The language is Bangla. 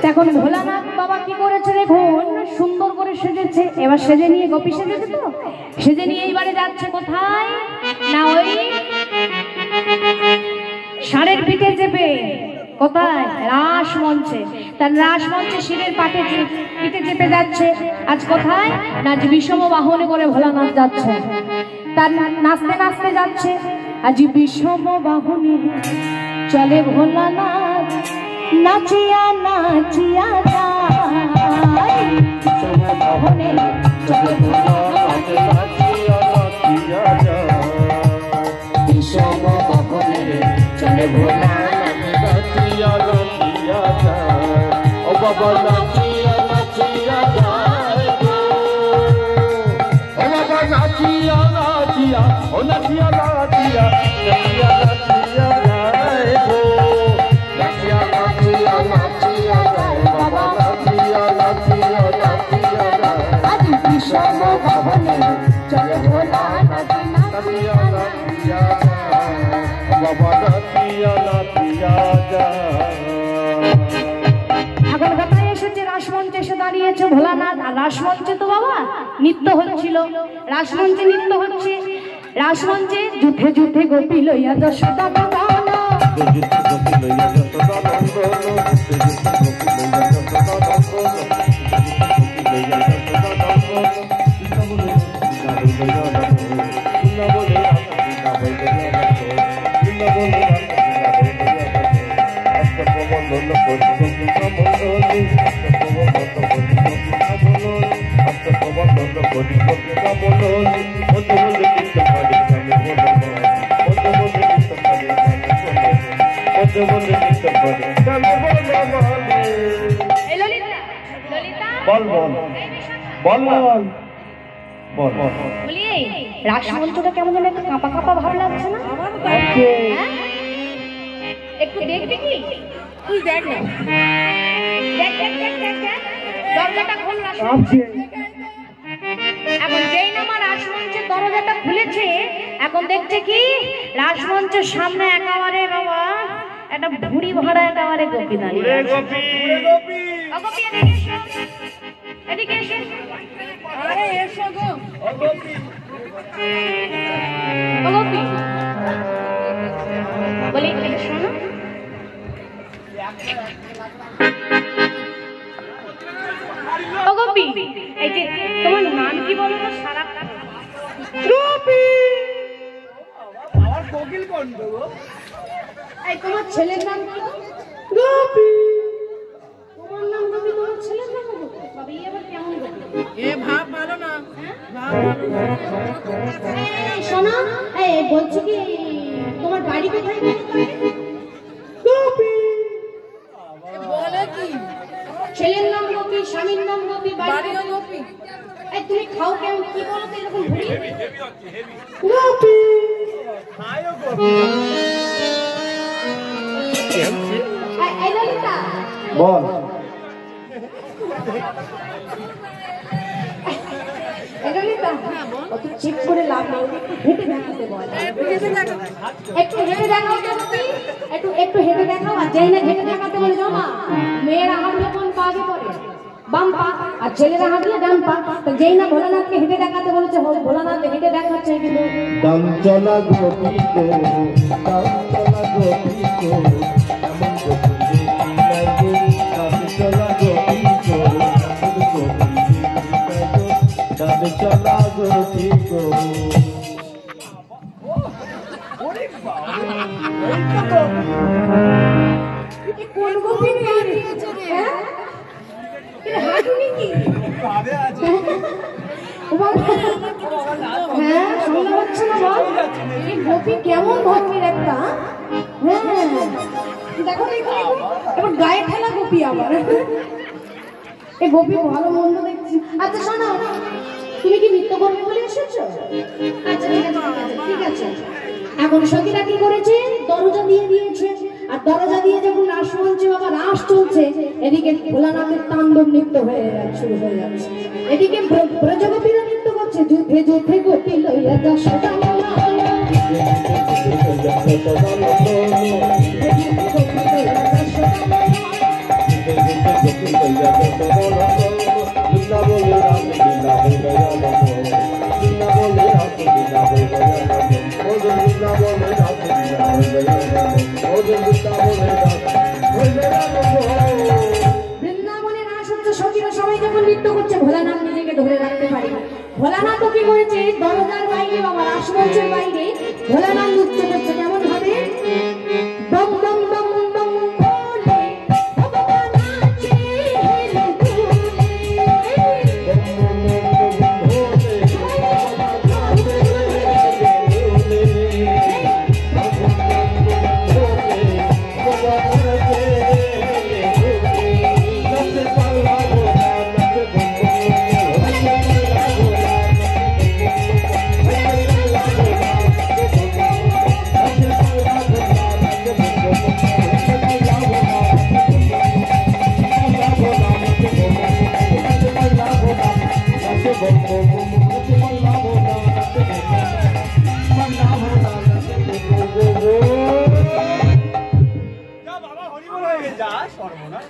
এখন ভোলানাথ বাবা কি করেছে দেখুন, সুন্দর করে সেজেছে। এবার সেজে নিয়ে গোপী সেজেছে, তো সেজে নিয়ে এইবারে যাচ্ছে কোথায় না ওই ষাঁড়ের পিঠে চেপে কোথায় রাস মঞ্চে, তার রাস মঞ্চে শিরের পাটে পিঠে চেপে যাচ্ছে। আজ কোথায় না আজ বিষম বাহনে করে ভোলানাথ যাচ্ছে, তার নাচতে নাচতে যাচ্ছে। আজ বিষম বাহনে চলে ভোলানাথ, নাচিয়া নাচিয়া যায় বিষম বাহনে চলে ভোলানাথ, নাচিয়া নাচিয়া যায় বিষম বাহনে চলে ভোলানাথ, নাচিয়া নাচিয়া যায়। ও বাবা নাচিয়া নাচিয়া যায়, ও বাবা নাচিয়া নাচিয়া, ও নাচিয়া নাচিয়া, নাচিয়া নাচিয়া যায় গো, নাচিয়া নাচিয়া নাচিয়া যায় বাবা, নাচিয়া নাচিয়া নাচিয়া যায়। আজ বিষম বাহনে চলে ভোলানাথ, নাচিয়া নাচিয়া যায় বাবা, নাচিয়া নাচিয়া যায়। এখন কথায় এসেছে রাসমঞ্চে এসে দাঁড়িয়েছে ভোলানাথ, আর রাসমঞ্চে তো বাবা নৃত্য হচ্ছিল, রাসমঞ্চে নৃত্য হচ্ছে। রাসমঞ্চে যুদ্ধে যুদ্ধে গোপী লইয়া যশোদা বাগানা, যুদ্ধে গোপী লইয়া যশোদা নন্দন, যুদ্ধে গোপী লইয়া যশোদা নন্দন, গোপী লইয়া যশোদা নন্দন, কৃষ্ণ বলে কৃষ্ণ বলে কৃষ্ণ বলে কৃষ্ণ বলে অষ্টপ্রবন্ধন করি কৃষ্ণ মন্ডলী, অষ্টপ্রবন্ধন করি কৃষ্ণ মন্ডলী, মধ্যে মধ্যে কৃষ্ণ করে আমি বলব, মধ্যে মধ্যে কৃষ্ণ করে আমি বলব, মধ্যে মধ্যে কৃষ্ণ করে আমি বলব। এই ললিতা, ললিতা বল বল বল বল বল বলি, রাসমঞ্চটা কেমন যেন একটু কাঁপা কাঁপা ভাব লাগছে না? একটু দেখবি কি? তুই দেখ না, দেখ দেখ দেখ দেখ দেখ, দরজাটা খোল রাসমঞ্চ। এখন যেই না আমার রাসমঞ্চের দরজাটা খুলেছে, এখন দেখছে কি রাসমঞ্চের সামনে একেবারে বাবা একটা ভুঁড়ি ভরা একেবারে গোপী দাঁড়িয়ে আছে। গোপী গোপী ও গোপী এদিকে এসো, এদিকে এসো, আরে এসো গো ও গোপী, ও গোপী বলি এসো না। ও গোপী, এই যে তোমার নাম কি বলো না? সারা গোপী, আমার কোকিল কণ্ঠ গো। এই তোমার ছেলের নাম কি? গোপী। তোমার নাম গোপী, তোমার ছেলের নাম গোপী? বাবা এই আবার কেমন গোপী? এ ভাব ভালো না, ভাব ভালো না। এই শোনো, এই বলছি কি তোমার বাড়ি কোথায়? গোপী বলে কি? ছেলের নাম গোপী, স্বামীর নাম গোপী, বাড়িও গোপী। এই তুমি খাও কেমন, কি বলো তো এরকম ভুড়ি? গোপী খায়ও গোপী। এই ললিতা বল, এই ললিতা অত চেক করে লাভ নেই, হেঁটে দেখাতে বল, একটু হেঁটে দেখাও তো তুমি, একটু একটু হেঁটে দেখাও। আর যেই না হেঁটে দেখাতে বলে যাও মা, মেয়েরা হাঁটলে কোন পা আগে পড়ে? বাম পা, আর ছেলেরা হাঁটলে ডান পা। তো যেই না ভোলানাথকে হেঁটে দেখাতে বলেছে, ভোলানাথ হেঁটে দেখাচ্ছে কিন্তু ডান চলা গোপী গো, ডান চলা গোপী গো, এমন গোপী দেখি নাই গো, ডান চলা গোপী গো, এমন গোপী দেখি নাই গো, ডান চলা গোপী গো। ওরে বাবা, এই কোন গোপী নিয়েছে রে? হ্যাঁ এটা হাঁটুনি কি কাবে আছে? হ্যাঁ শুনতে পাচ্ছ না বল, এই গোপী কেমন ধরনের একটা। হ্যাঁ দেখো দেখো, এবার গায়ে ঠেলা গোপী আবার। এই গোপী ভালো মন্দ দেখছি। আচ্ছা শোনো, তুমি কি নৃত্য করবে বলে এসেছো? আচ্ছা ঠিক আছে, এখন সখীরা কি করেছে, দরজা দিয়ে দিয়েছে। আর দরজা দিয়ে যখন রাস মঞ্চে বাবা রাস চলছে, এদিকে ভোলানাথের তাণ্ডব নৃত্য শুরু হয়ে যাচ্ছে। এদিকে ব্রজগোপীরা নৃত্য করছে, যুদ্ধে যুদ্ধে গোপী লইয়া যশোদা বৃন্দাবনে রাস হচ্ছে, সখীরা সবাই যখন নৃত্য করছে, ভোলানাথ নিজেকে ধরে রাখতে পারে না। ভোলানাথ কি করেছে, দরজার বাইরে বাবা রাসমঞ্চের বাইরে ভোলানাথ নৃত্য করছে। কেমন ভাবে, বম বম বম বম বলে ভগবান নাচে হেলে যা বাবা হরিবল হয়ে যা সর্বনাশ।